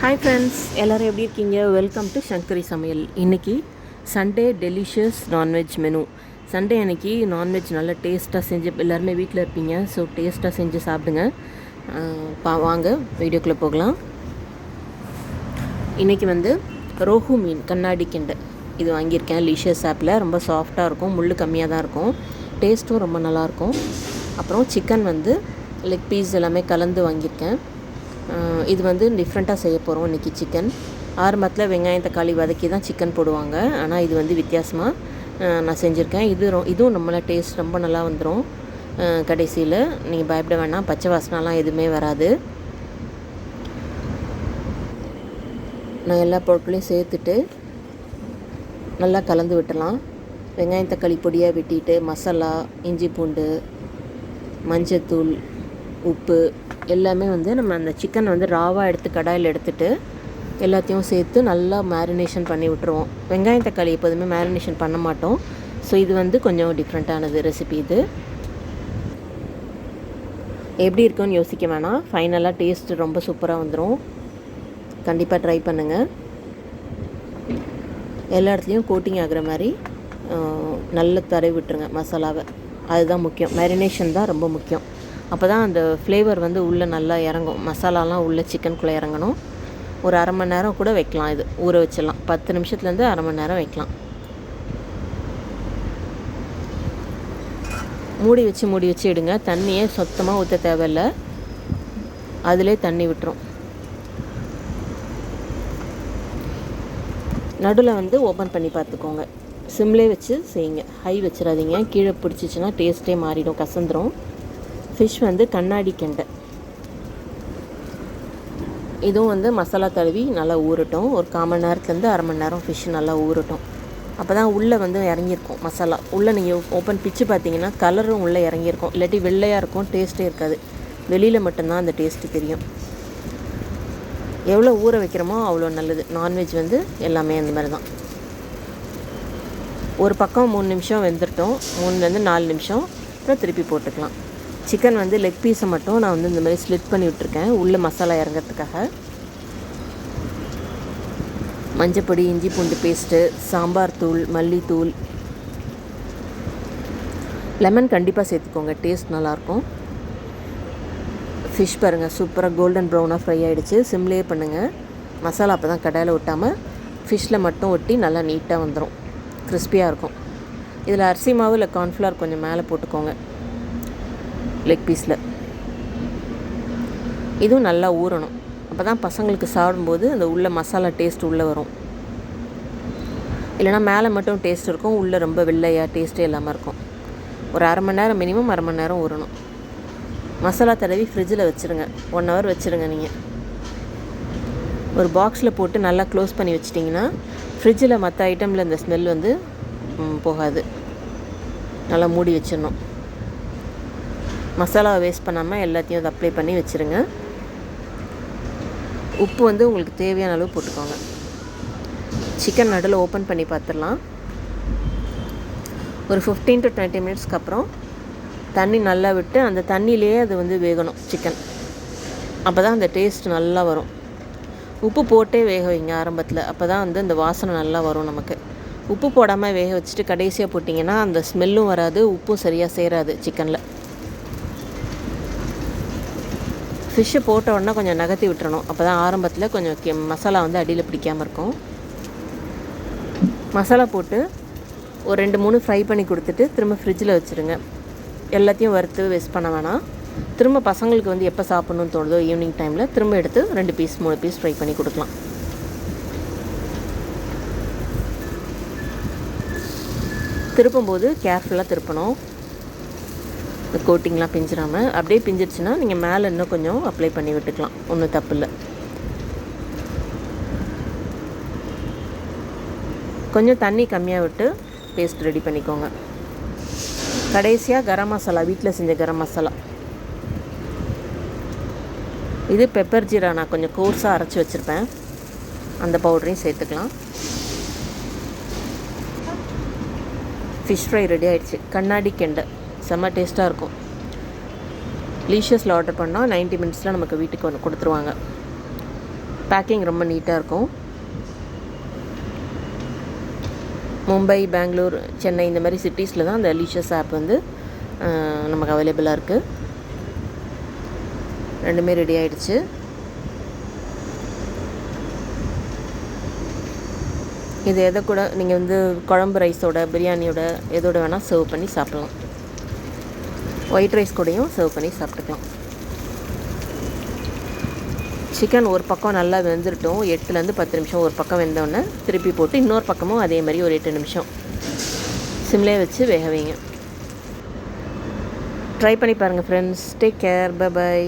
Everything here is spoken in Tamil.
ஹாய் ஃப்ரெண்ட்ஸ், எல்லோரும் எப்படி இருக்கீங்க? வெல்கம் டு சங்கரி சமையல். இன்றைக்கி Sunday delicious non veg menu. Sunday அன்றைக்கி நான்வெஜ் நல்லா டேஸ்ட்டாக செஞ்சு எல்லாருமே வீட்டில் இருப்பீங்க. ஸோ டேஸ்ட்டாக செஞ்சு சாப்பிடுங்க. வாங்க வீடியோக்குள்ளே போகலாம். இன்றைக்கி ரோஹு மீன் கண்ணாடி கெண்டை இது வாங்கியிருக்கேன். லிஷியஸ் ஆப்பில் ரொம்ப சாஃப்டாக இருக்கும், முள் கம்மியாக தான் இருக்கும், டேஸ்ட்டும் ரொம்ப நல்லாயிருக்கும். அப்புறம் சிக்கன் லெக் பீஸ் எல்லாமே கலந்து வாங்கியிருக்கேன். இது டிஃப்ரெண்ட்டாக செய்ய போகிறோம் இன்றைக்கி. சிக்கன் ஆரம்பத்தில் வெங்காயம் தக்காளி வதக்கி தான் சிக்கன் போடுவாங்க. ஆனால் இது வித்தியாசமாக நான் செஞ்சுருக்கேன். இதுவும் நம்மள டேஸ்ட் ரொம்ப நல்லா வந்துடும். கடைசியில் நீங்கள் பயப்பட வேணாம், பச்சை வாசனைலாம் எதுவுமே வராது. நான் எல்லா பொருட்களையும் சேர்த்துட்டு நல்லா கலந்து விட்டுலாம். வெங்காயம் தக்காளி பொடியாக வெட்டிட்டு மசாலா, இஞ்சி பூண்டு, மஞ்சத்தூள், உப்பு எல்லாமே நம்ம அந்த சிக்கன் ராவாக எடுத்து கடாயில் எடுத்துகிட்டு எல்லாத்தையும் சேர்த்து நல்லா மேரினேஷன் பண்ணி விட்டுருவோம். வெங்காயம் தக்காளி எப்போதுமே மேரினேஷன் பண்ண மாட்டோம். ஸோ இது கொஞ்சம் டிஃப்ரெண்ட்டானது ரெசிபி. இது எப்படி இருக்குன்னு யோசிக்க வேணாம், ஃபைனலாக டேஸ்ட்டு ரொம்ப சூப்பராக வந்துடும். கண்டிப்பாக ட்ரை பண்ணுங்கள். எல்லா இடத்துலையும் கோட்டிங் ஆகிற மாதிரி நல்லா தடவி விட்டுருங்க மசாலாவை. அதுதான் முக்கியம். மேரினேஷன் தான் ரொம்ப முக்கியம். அப்போ தான் அந்த ஃப்ளேவர் உள்ளே நல்லா இறங்கும். மசாலாலாம் உள்ளே சிக்கனுக்குள்ளே இறங்கணும். ஒரு அரை மணி நேரம் கூட வைக்கலாம். இது ஊற வச்சிடலாம். 10 நிமிஷத்துலேருந்து அரை மணி நேரம் வைக்கலாம். மூடி வச்சு எடுங்க. தண்ணியே சுத்தமாக ஊற்ற தேவையில்லை, அதிலே தண்ணி விட்டுரும். நடுவில் ஓப்பன் பண்ணி பார்த்துக்கோங்க. சிம்லே வச்சு செய்யுங்க, ஹை வச்சிடாதீங்க. கீழே பிடிச்சிச்சின்னா டேஸ்ட்டே மாறிடும், கசந்துடும். ஃபிஷ் கண்ணாடி கெண்டை. இதுவும் மசாலா தடவி நல்லா ஊறட்டும். ஒரு 1/4 மணி நேரத்துலேருந்து அரை மணி நேரம் ஃபிஷ் நல்லா ஊறட்டும். அப்போ தான் உள்ளே இறங்கியிருக்கும் மசாலா. உள்ளே நீங்கள் ஓப்பன் பிச்சு பார்த்தீங்கன்னா கலரும் உள்ளே இறங்கியிருக்கும். இல்லாட்டி வெள்ளையாக இருக்கும், டேஸ்ட்டே இருக்காது. வெளியில் மட்டும்தான் அந்த டேஸ்ட்டு தெரியும். எவ்வளோ ஊற வைக்கிறோமோ அவ்வளோ நல்லது. நான்வெஜ் எல்லாமே அந்த மாதிரி தான். ஒரு பக்கம் 3 நிமிஷம் வெந்துட்டோம். 3லேருந்து 4 நிமிஷம் அப்புறம் திருப்பி போட்டுக்கலாம். சிக்கன் லெக் பீஸை மட்டும் நான் இந்த மாதிரி ஸ்லிட் பண்ணி விட்டுருக்கேன், உள்ளே மசாலா இறங்கிறதுக்காக. மஞ்சப்பொடி, இஞ்சி பூண்டு பேஸ்ட்டு, சாம்பார் தூள், மல்லித்தூள், லெமன் கண்டிப்பாக சேர்த்துக்கோங்க, டேஸ்ட் நல்லாயிருக்கும். ஃபிஷ் பாருங்கள், சூப்பராக கோல்டன் ப்ரௌனாக ஃப்ரை ஆகிடுச்சு. சிம்லேயே பண்ணுங்கள். மசாலா அப்போ தான் கடாயில் ஒட்டாமல் ஃபிஷ்ஷில் மட்டும் ஒட்டி நல்லா நீட்டாக வந்துடும், கிறிஸ்பியாக இருக்கும். இதில் அரிசி மாவு இல்லை கார்ன்ஃப்ளவர் கொஞ்சம் மேலே போட்டுக்கோங்க லெக் பீஸில். இதுவும் நல்லா ஊறணும். அப்போ தான் பசங்களுக்கு சாப்பிடும்போது அந்த உள்ள மசாலா டேஸ்ட் உள்ளே வரும். இல்லைனா மேலே மட்டும் டேஸ்ட் இருக்கும், உள்ளே ரொம்ப வெள்ளையாக டேஸ்ட்டே இல்லாமல் இருக்கும். ஒரு அரை மணி நேரம், மினிமம் அரை மணி நேரம் ஊறணும். மசாலா தடவி ஃப்ரிட்ஜில் வச்சுருங்க. 1 ஹவர் வச்சுருங்க. நீங்கள் ஒரு பாக்ஸில் போட்டு நல்லா க்ளோஸ் பண்ணி வச்சிட்டிங்கன்னா ஃப்ரிட்ஜில் மற்ற ஐட்டமில் இந்த ஸ்மெல் போகாது. நல்லா மூடி வச்சிடணும். மசாலாவை வேஸ்ட் பண்ணாமல் எல்லாத்தையும் அதை அப்ளை பண்ணி வச்சுருங்க. உப்பு உங்களுக்கு தேவையான அளவு போட்டுக்கோங்க. சிக்கன் நடுவில் ஓப்பன் பண்ணி பார்த்துடலாம். ஒரு 15 to 20 மினிட்ஸ்க்கு அப்புறம் தண்ணி நல்லா விட்டு அந்த தண்ணியிலேயே அது வேகணும் சிக்கன். அப்போ தான் அந்த டேஸ்ட் நல்லா வரும். உப்பு போட்டே வேக வைங்க ஆரம்பத்தில். அப்போ தான் இந்த வாசனை நல்லா வரும் நமக்கு. உப்பு போடாமல் வேக வச்சுட்டு கடைசியாக போட்டிங்கன்னா அந்த ஸ்மெல்லும் வராது, உப்பும் சரியாக சேராது சிக்கனில். ஃபிஷ்ஷை போட்ட உடனே கொஞ்சம் நகர்த்தி விட்டுறணும். அப்போ தான் ஆரம்பத்தில் கொஞ்சம் மசாலா அடியில் பிடிக்காமல் இருக்கும். மசாலா போட்டு ஒரு 2-3 ஃப்ரை பண்ணி கொடுத்துட்டு திரும்ப ஃப்ரிட்ஜில் வச்சுருங்க. எல்லாத்தையும் வறுத்து வேஸ்ட் பண்ண வேணாம். திரும்ப பசங்களுக்கு எப்போ சாப்பிட்ணுன்னு தோணுதோ ஈவினிங் டைமில் திரும்ப எடுத்து 2 பீஸ் 3 பீஸ் ஃப்ரை பண்ணி கொடுக்கலாம். திருப்பும்போது கேர்ஃபுல்லாக திருப்பணும், கோட்டிங்லாம் பிஞ்சிடாமல். அப்படியே பிஞ்சிடுச்சுன்னா நீங்கள் மேலே இன்னும் கொஞ்சம் அப்ளை பண்ணி விட்டுக்கலாம், ஒன்றும் தப்பு இல்லை. கொஞ்சம் தண்ணி கம்மியாக விட்டு பேஸ்ட் ரெடி பண்ணிக்கோங்க. கடைசியாக கரம் மசாலா, வீட்டில் செஞ்ச கரம் மசாலா. இது பெப்பர் ஜீரா நான் கொஞ்சம் கோர்ஸாக அரைச்சி வச்சுருப்பேன், அந்த பவுடரையும் சேர்த்துக்கலாம். ஃபிஷ் ஃப்ரை ரெடி ஆகிடுச்சு. கண்ணாடி கெண்டை செம்ம டேஸ்ட்டாக இருக்கும். லீஷியஸில் ஆர்டர் பண்ணால் 90 மினிட்ஸில் நமக்கு வீட்டுக்கு கொடுத்துருவாங்க. பேக்கிங் ரொம்ப நீட்டாக இருக்கும். மும்பை, பெங்களூர், சென்னை இந்த மாதிரி சிட்டிஸில் தான் அந்த லீஷஸ் ஆப் வந்து நமக்கு அவைலபிளாக இருக்குது. ரெண்டுமே ரெடி ஆகிடுச்சு. இது எதை கூட நீங்கள் வந்து குழம்பு ரைஸோட, பிரியாணியோட எதோட வேணால் சர்வ் பண்ணி சாப்பிட்லாம். ஒயிட் ரைஸ் கூடயும் சர்வ் பண்ணி சாப்பிட்டுக்கலாம். சிக்கன் ஒரு பக்கம் நல்லா வெந்துட்டோம். 8லேருந்து 10 நிமிஷம் ஒரு பக்கம் வெந்தோடனே திருப்பி போட்டு இன்னொரு பக்கமும் அதே மாதிரி ஒரு 8 நிமிஷம் சிம்லேயே வச்சு வேக வைங்க. ட்ரை பண்ணி பாருங்கள் ஃப்ரெண்ட்ஸ். Take care. பை.